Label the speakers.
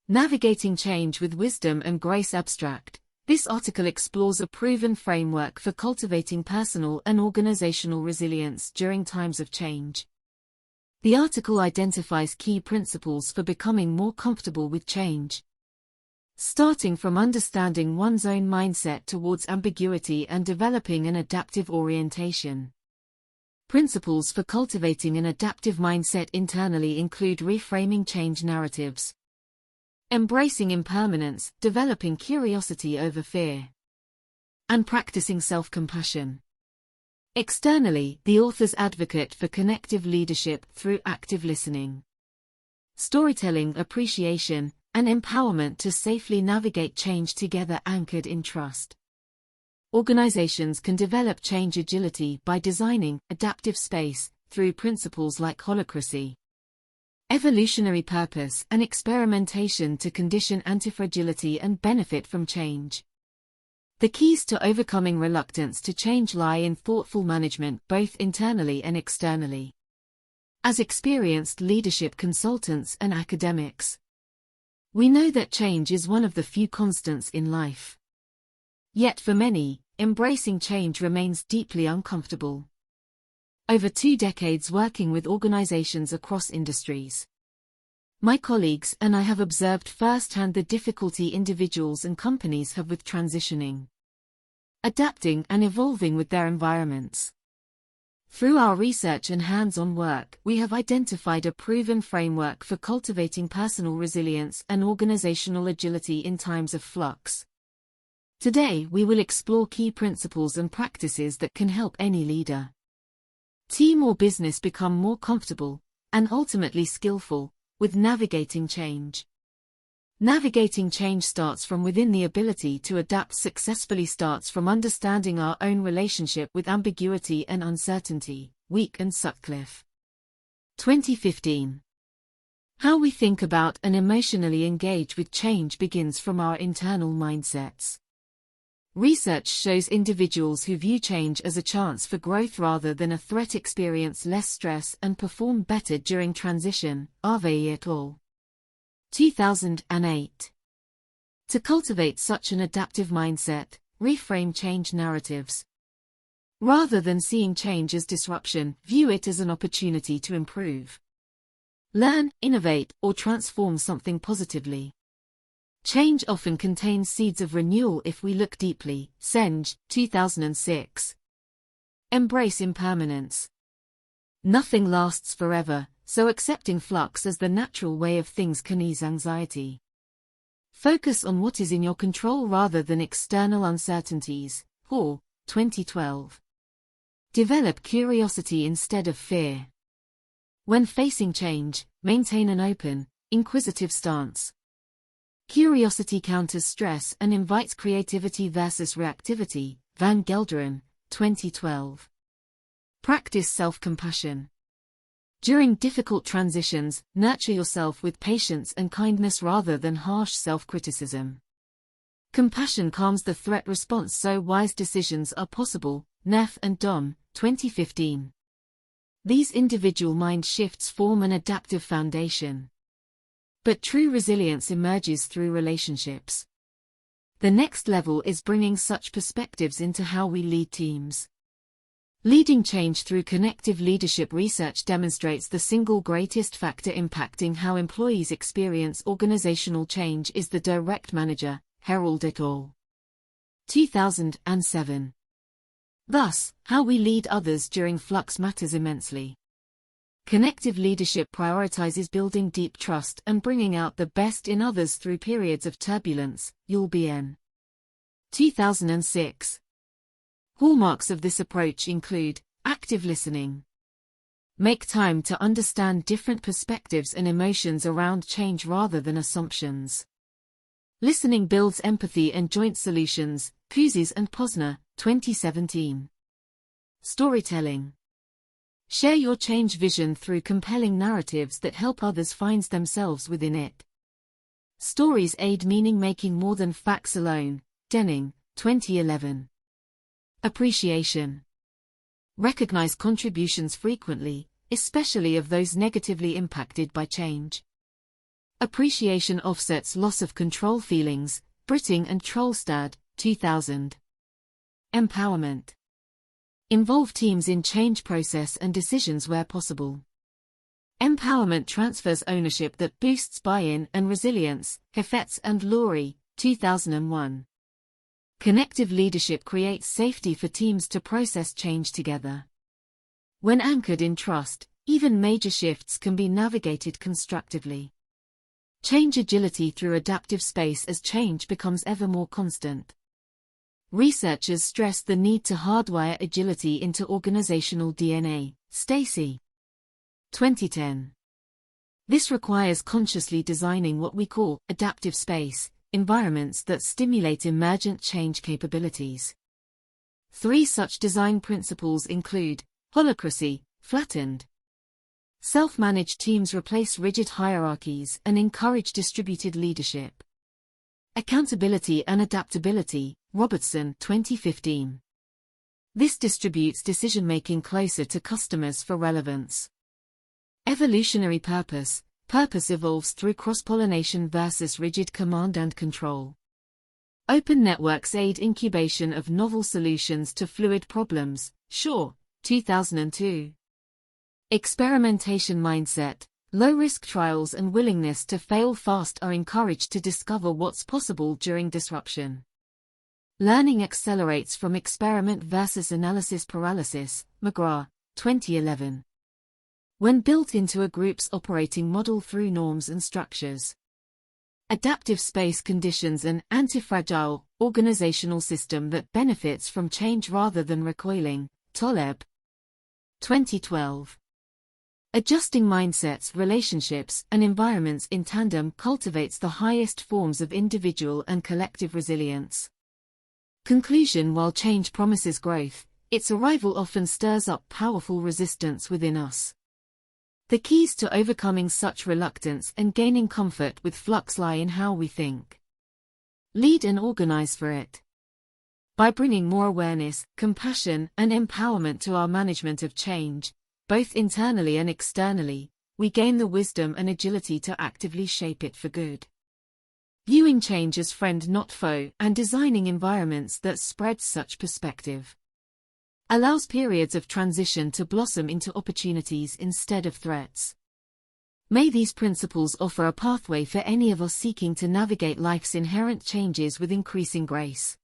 Speaker 1: Navigating Change with Wisdom and Grace Abstract. This article explores a proven framework for cultivating personal and organizational resilience during times of change. The article identifies key principles for becoming more comfortable with change, starting from understanding one's own mindset towards ambiguity and developing an adaptive orientation. Principles for cultivating an adaptive mindset internally include reframing change narratives, embracing impermanence, developing curiosity over fear, and practicing self-compassion. Externally, the authors advocate for connective leadership through active listening, storytelling, appreciation, and empowerment to safely navigate change together anchored in trust. Organizations can develop change agility by designing adaptive space through principles like holacracy, evolutionary purpose, and experimentation to condition antifragility and benefit from change. The keys to overcoming reluctance to change lie in thoughtful management both internally and externally. As experienced leadership consultants and academics, we know that change is one of the few constants in life. Yet for many, embracing change remains deeply uncomfortable. Over 2 decades working with organizations across industries, my colleagues and I have observed firsthand the difficulty individuals and companies have with transitioning, adapting, and evolving with their environments. Through our research and hands-on work, we have identified a proven framework for cultivating personal resilience and organizational agility in times of flux. Today, we will explore key principles and practices that can help any leader, team, or business become more comfortable, and ultimately skillful, with navigating change. Navigating change starts from within. The ability to adapt successfully starts from understanding our own relationship with ambiguity and uncertainty. Week and Sutcliffe. 2015. How we think about and emotionally engage with change begins from our internal mindsets. Research shows individuals who view change as a chance for growth rather than a threat experience less stress and perform better during transition. Harvey et al. 2008. To cultivate such an adaptive mindset, reframe change narratives. Rather than seeing change as disruption, view it as an opportunity to improve, learn, innovate, or transform something positively. Change often contains seeds of renewal if we look deeply. Senge, 2006. Embrace impermanence. Nothing lasts forever, so accepting flux as the natural way of things can ease anxiety. Focus on what is in your control rather than external uncertainties. Hall, 2012. Develop curiosity instead of fear. When facing change, maintain an open, inquisitive stance. Curiosity counters stress and invites creativity versus reactivity. Van Gelderen, 2012. Practice self-compassion. During difficult transitions, nurture yourself with patience and kindness rather than harsh self-criticism. Compassion calms the threat response so wise decisions are possible. Neff and Don, 2015. These individual mind shifts form an adaptive foundation, but true resilience emerges through relationships. The next level is bringing such perspectives into how we lead teams. Leading change through connective leadership. Research demonstrates the single greatest factor impacting how employees experience organizational change is the direct manager. Herald et al. 2007. Thus, how we lead others during flux matters immensely. Connective leadership prioritizes building deep trust and bringing out the best in others through periods of turbulence. Yul Bien. 2006. Hallmarks of this approach include active listening. Make time to understand different perspectives and emotions around change rather than assumptions. Listening builds empathy and joint solutions. Kuzis and Posner, 2017. Storytelling. Share your change vision through compelling narratives that help others find themselves within it. Stories aid meaning-making more than facts alone. Denning, 2011. Appreciation. Recognize contributions frequently, especially of those negatively impacted by change. Appreciation offsets loss of control feelings, Britting and Trollstad, 2000. Empowerment. Involve teams in change process and decisions where possible. Empowerment transfers ownership that boosts buy-in and resilience, Heffetz and Laurie, 2001. Connective leadership creates safety for teams to process change together. When anchored in trust, even major shifts can be navigated constructively. Change agility through adaptive space as change becomes ever more constant. Researchers stress the need to hardwire agility into organizational DNA, Stacy. 2010. This requires consciously designing what we call adaptive space, environments that stimulate emergent change capabilities. 3 such design principles include holacracy, flattened. Self-managed teams replace rigid hierarchies and encourage distributed leadership. Accountability and adaptability, Robertson, 2015. This distributes decision-making closer to customers for relevance. Evolutionary purpose. Purpose evolves through cross-pollination versus rigid command and control. Open networks aid incubation of novel solutions to fluid problems, Shaw, 2002. Experimentation mindset. Low-risk trials and willingness to fail fast are encouraged to discover what's possible during disruption. Learning accelerates from experiment versus analysis paralysis, McGrath, 2011. When built into a group's operating model through norms and structures. Adaptive space conditions an antifragile, organizational system that benefits from change rather than recoiling, Toleb. 2012. Adjusting mindsets, relationships, and environments in tandem cultivates the highest forms of individual and collective resilience. Conclusion. While change promises growth, its arrival often stirs up powerful resistance within us. The keys to overcoming such reluctance and gaining comfort with flux lie in how we think, lead and organize for it. By bringing more awareness, compassion, and empowerment to our management of change, both internally and externally, we gain the wisdom and agility to actively shape it for good. Viewing change as friend not foe and designing environments that spread such perspective allows periods of transition to blossom into opportunities instead of threats. May these principles offer a pathway for any of us seeking to navigate life's inherent changes with increasing grace.